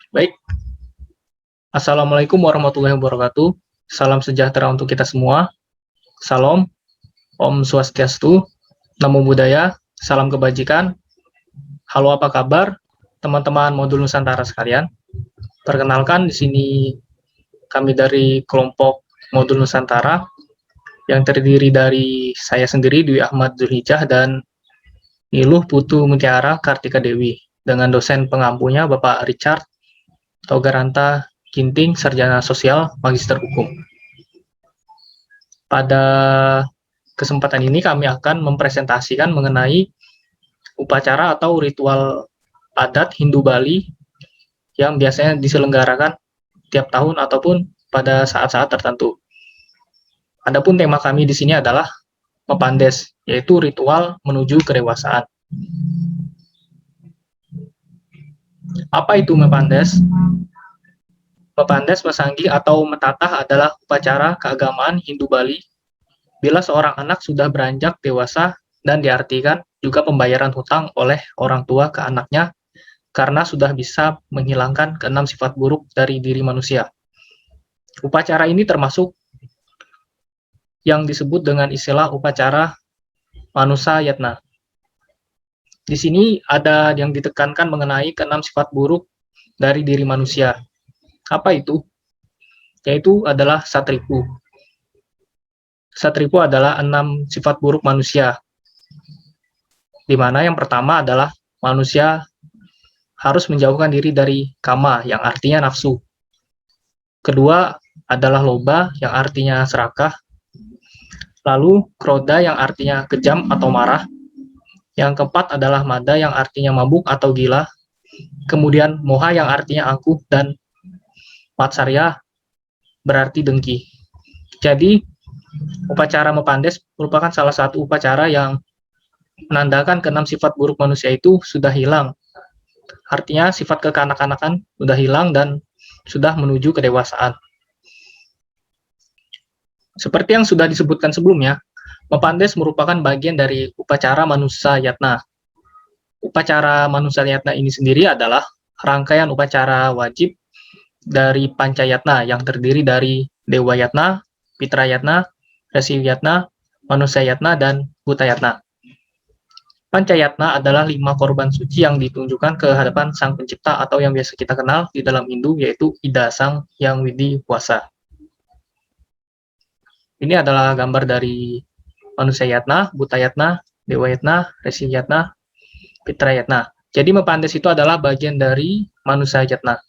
Baik, Assalamualaikum warahmatullahi wabarakatuh. Salam sejahtera untuk kita semua. Salam, Om Swastiastu, Namo Buddhaya, salam kebajikan. Halo, apa kabar teman-teman modul Nusantara sekalian? Perkenalkan, di sini kami dari kelompok modul Nusantara yang terdiri dari saya sendiri, Dwi Ahmad Zulhijjah, dan Niluh Putu Mutiara Kartika Dewi, dengan dosen pengampunya Bapak Richard Togaranta Ginting, Sarjana Sosial, Magister Hukum. Pada kesempatan ini kami akan mempresentasikan mengenai upacara atau ritual adat Hindu Bali yang biasanya diselenggarakan tiap tahun ataupun pada saat-saat tertentu. Adapun tema kami di sini adalah Mepandes, yaitu ritual menuju kedewasaan. Apa itu Mepandes? Mepandes, Mesanggi, atau Metatah adalah upacara keagamaan Hindu Bali bila seorang anak sudah beranjak dewasa dan diartikan juga pembayaran hutang oleh orang tua ke anaknya karena sudah bisa menghilangkan keenam sifat buruk dari diri manusia. Upacara ini termasuk yang disebut dengan istilah upacara Manusa Yatna. Di sini ada yang ditekankan mengenai keenam sifat buruk dari diri manusia. Apa itu? Yaitu adalah satripu. Satripu adalah 6 sifat buruk manusia, di mana yang pertama adalah manusia harus menjauhkan diri dari kama, yang artinya nafsu. Kedua adalah loba, yang artinya serakah. Lalu kroda, yang artinya kejam atau marah. Yang keempat adalah mada, yang artinya mabuk atau gila. Kemudian moha, yang artinya angkuh, dan matsarya berarti dengki. Jadi upacara Mepandes merupakan salah satu upacara yang menandakan keenam sifat buruk manusia itu sudah hilang. Artinya sifat kekanak-kanakan sudah hilang dan sudah menuju kedewasaan. Seperti yang sudah disebutkan sebelumnya, Mepandes merupakan bagian dari upacara Manusa Yatna. Upacara Manusa Yatna ini sendiri adalah rangkaian upacara wajib dari Pancayatna yang terdiri dari Dewa Yatna, Pitra Yatna, Resi Yatna, Manusa Yatna, dan Bhuta Yatna. Pancayatna adalah 5 korban suci yang ditunjukkan ke hadapan Sang Pencipta atau yang biasa kita kenal di dalam Hindu yaitu Ida Sang Yang Widi Wasa. Ini adalah gambar dari Manusa Yatna, Bhuta Yatna, Dewa Yatna, Resi Yatna, Pitra Yatna. Jadi Mepandes itu adalah bagian dari Manusa Yatna.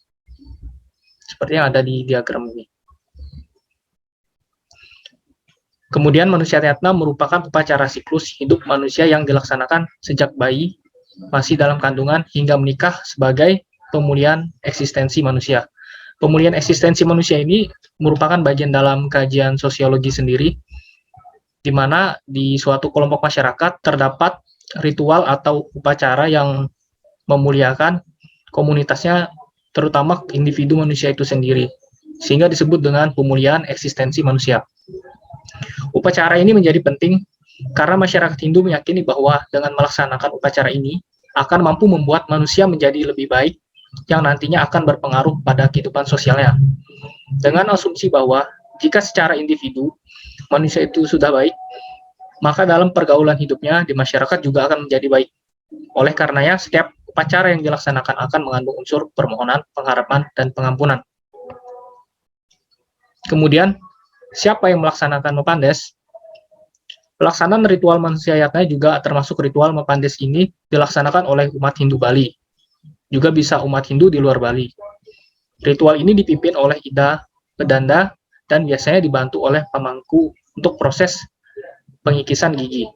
Seperti yang ada di diagram ini. Kemudian Manusa Yatna merupakan upacara siklus hidup manusia yang dilaksanakan sejak bayi, masih dalam kandungan, hingga menikah sebagai pemulihan eksistensi manusia. Pemulihan eksistensi manusia ini merupakan bagian dalam kajian sosiologi sendiri, di mana di suatu kelompok masyarakat terdapat ritual atau upacara yang memuliakan komunitasnya, terutama individu manusia itu sendiri, sehingga disebut dengan pemulihan eksistensi manusia. Upacara ini menjadi penting karena masyarakat Hindu meyakini bahwa dengan melaksanakan upacara ini akan mampu membuat manusia menjadi lebih baik yang nantinya akan berpengaruh pada kehidupan sosialnya. Dengan asumsi bahwa jika secara individu manusia itu sudah baik, maka dalam pergaulan hidupnya di masyarakat juga akan menjadi baik. Oleh karenanya, setiap upacara yang dilaksanakan akan mengandung unsur permohonan, pengharapan, dan pengampunan. Kemudian, siapa yang melaksanakan Mepandes? Pelaksanaan ritual Manusa Yatna juga termasuk ritual Mepandes ini dilaksanakan oleh umat Hindu Bali. Juga bisa umat Hindu di luar Bali. Ritual ini dipimpin oleh Ida Pedanda dan biasanya dibantu oleh pemangku untuk proses pengikisan gigi.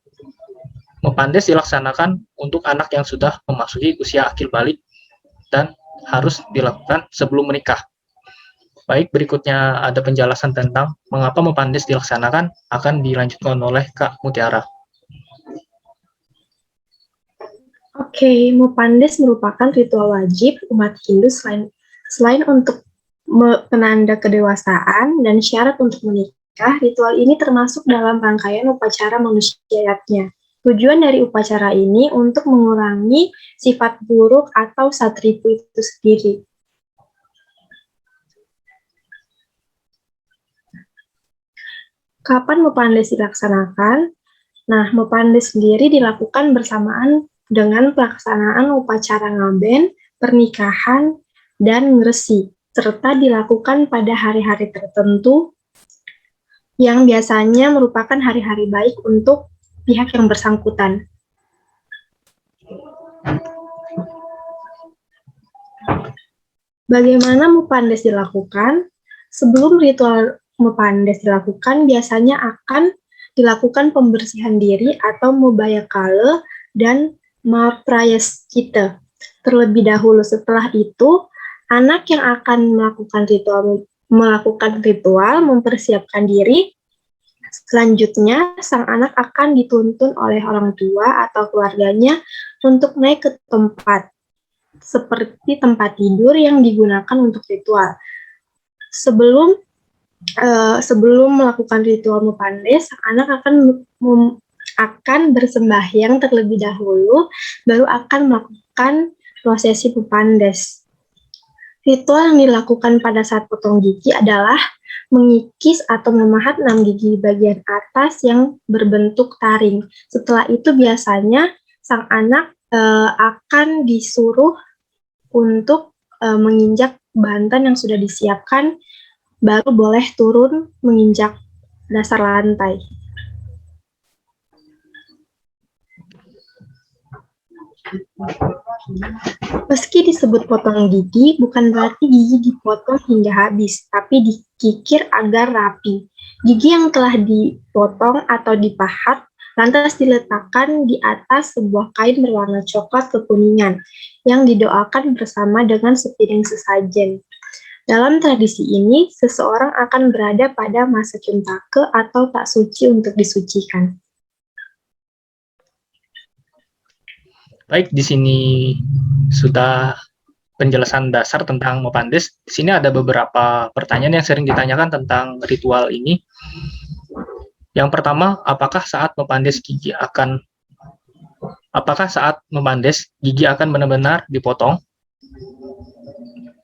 Mepandes dilaksanakan untuk anak yang sudah memasuki usia akil balik dan harus dilakukan sebelum menikah. Baik, berikutnya ada penjelasan tentang mengapa Mepandes dilaksanakan, akan dilanjutkan oleh Kak Mutiara. Oke, Mepandes merupakan ritual wajib umat Hindu selain untuk penanda kedewasaan dan syarat untuk menikah. Ritual ini termasuk dalam rangkaian upacara Manusa Yatna. Tujuan dari upacara ini untuk mengurangi sifat buruk atau satripu itu sendiri. Kapan Mupandes dilaksanakan? Nah, Mupandes sendiri dilakukan bersamaan dengan pelaksanaan upacara ngaben, pernikahan, dan ngresi, serta dilakukan pada hari-hari tertentu yang biasanya merupakan hari-hari baik untuk pihak yang bersangkutan. Bagaimana Mupandes dilakukan? Sebelum ritual Mupandes dilakukan, biasanya akan dilakukan pembersihan diri atau mubayakala dan maprayaskita. Terlebih dahulu setelah itu, anak yang akan melakukan ritual mempersiapkan diri. Selanjutnya, sang anak akan dituntun oleh orang tua atau keluarganya untuk naik ke tempat seperti tempat tidur yang digunakan untuk ritual. Sebelum melakukan ritual Mupandes, anak akan bersembahyang terlebih dahulu, baru akan melakukan prosesi Mupandes. Ritual yang dilakukan pada saat potong gigi adalah mengikis atau memahat 6 gigi bagian atas yang berbentuk taring. Setelah itu biasanya sang anak akan disuruh untuk menginjak bantan yang sudah disiapkan, baru boleh turun menginjak dasar lantai. Meski disebut potong gigi, bukan berarti gigi dipotong hingga habis, tapi dikikir agar rapi. Gigi yang telah dipotong atau dipahat lantas diletakkan di atas sebuah kain berwarna coklat kekuningan yang didoakan bersama dengan sepiring sesajen. Dalam tradisi ini, seseorang akan berada pada masa cuntake atau tak suci untuk disucikan. Baik, di sini sudah penjelasan dasar tentang Mupandes. Di sini ada beberapa pertanyaan yang sering ditanyakan tentang ritual ini. Yang pertama, apakah saat Mupandes gigi akan benar-benar dipotong?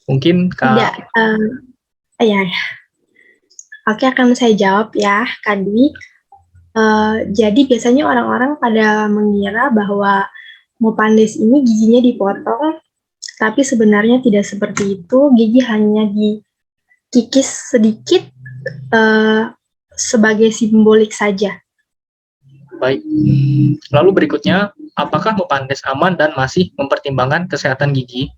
Mungkin Kak. Tidak. Ya. Oke, akan saya jawab ya, Kak Dwi. Jadi biasanya orang-orang pada mengira bahwa Mupandes ini giginya dipotong, tapi sebenarnya tidak seperti itu. Gigi hanya dikikis sedikit sebagai simbolik saja. Baik. Lalu berikutnya, apakah Mupandes aman dan masih mempertimbangkan kesehatan gigi?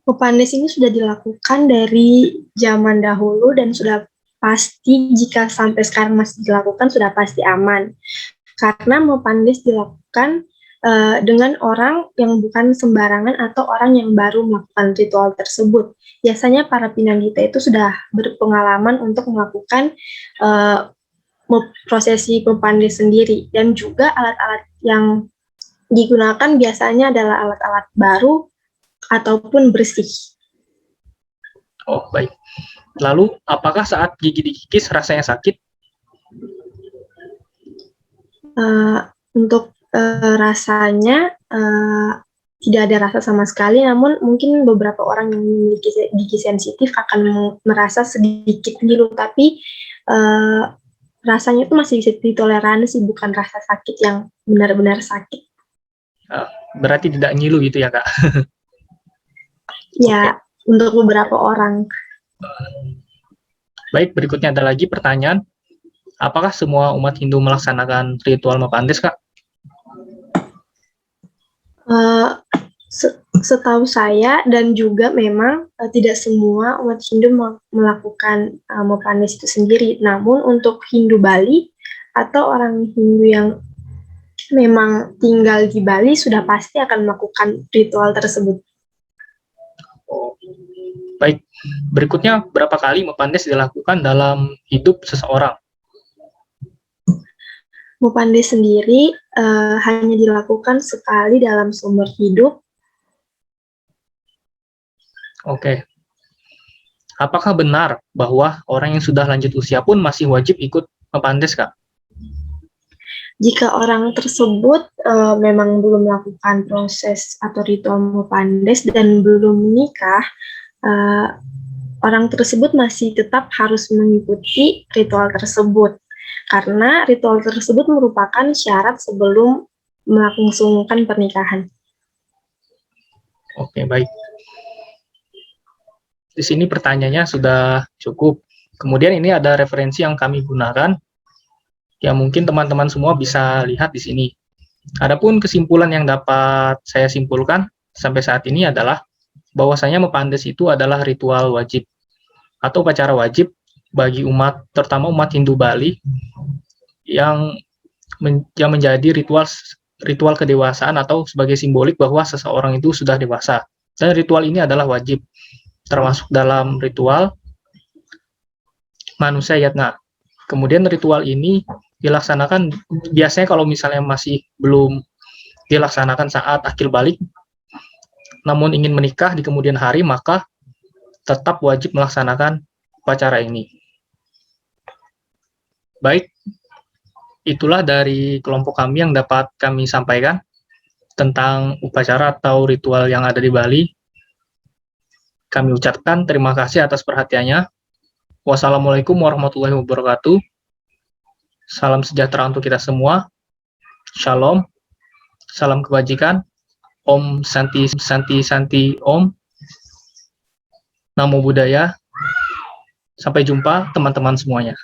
Mupandes ini sudah dilakukan dari zaman dahulu dan sudah pasti, jika sampai sekarang masih dilakukan, sudah pasti aman. Karena Mupandes dilakukan dengan orang yang bukan sembarangan atau orang yang baru melakukan ritual tersebut. Biasanya para pinanggita itu sudah berpengalaman untuk melakukan prosesi Mupandes sendiri, dan juga alat-alat yang digunakan biasanya adalah alat-alat baru ataupun bersih. Oh, baik. Lalu, apakah saat gigi dikikis rasanya sakit? Untuk rasanya tidak ada rasa sama sekali, namun mungkin beberapa orang yang memiliki gigi sensitif akan merasa sedikit ngilu, tapi rasanya itu masih bisa ditoleransi, bukan rasa sakit yang benar-benar sakit. Berarti tidak ngilu gitu ya, Kak? Ya, untuk beberapa orang. Baik, berikutnya ada lagi pertanyaan. Apakah semua umat Hindu melaksanakan ritual Mupandes, Kak? Setahu saya, dan juga memang tidak semua umat Hindu melakukan Mupandes itu sendiri. Namun untuk Hindu Bali atau orang Hindu yang memang tinggal di Bali sudah pasti akan melakukan ritual tersebut. Oh, baik. Berikutnya, berapa kali Mupandes dilakukan dalam hidup seseorang? Mupandes sendiri hanya dilakukan sekali dalam seumur hidup. Oke. Apakah benar bahwa orang yang sudah lanjut usia pun masih wajib ikut Mupandes, Kak? Jika orang tersebut memang belum melakukan proses atau ritual Mupandes dan belum menikah, orang tersebut masih tetap harus mengikuti ritual tersebut, karena ritual tersebut merupakan syarat sebelum melangsungkan pernikahan. Oke, baik. Di sini pertanyaannya sudah cukup. Kemudian ini ada referensi yang kami gunakan, yang mungkin teman-teman semua bisa lihat di sini. Adapun kesimpulan yang dapat saya simpulkan sampai saat ini adalah bahwasanya Mepandes itu adalah ritual wajib atau upacara wajib bagi umat, terutama umat Hindu Bali, yang menjadi ritual kedewasaan atau sebagai simbolik bahwa seseorang itu sudah dewasa. Dan ritual ini adalah wajib, termasuk dalam ritual manusia yatna. Kemudian ritual ini dilaksanakan biasanya kalau misalnya masih belum dilaksanakan saat akil balik, namun ingin menikah di kemudian hari, maka tetap wajib melaksanakan upacara ini. Baik, itulah dari kelompok kami yang dapat kami sampaikan tentang upacara atau ritual yang ada di Bali. Kami ucapkan terima kasih atas perhatiannya. Wassalamualaikum warahmatullahi wabarakatuh. Salam sejahtera untuk kita semua. Shalom. Salam kebajikan. Om Santi Santi Santi Om. Namo Buddhaya. Sampai jumpa teman-teman semuanya.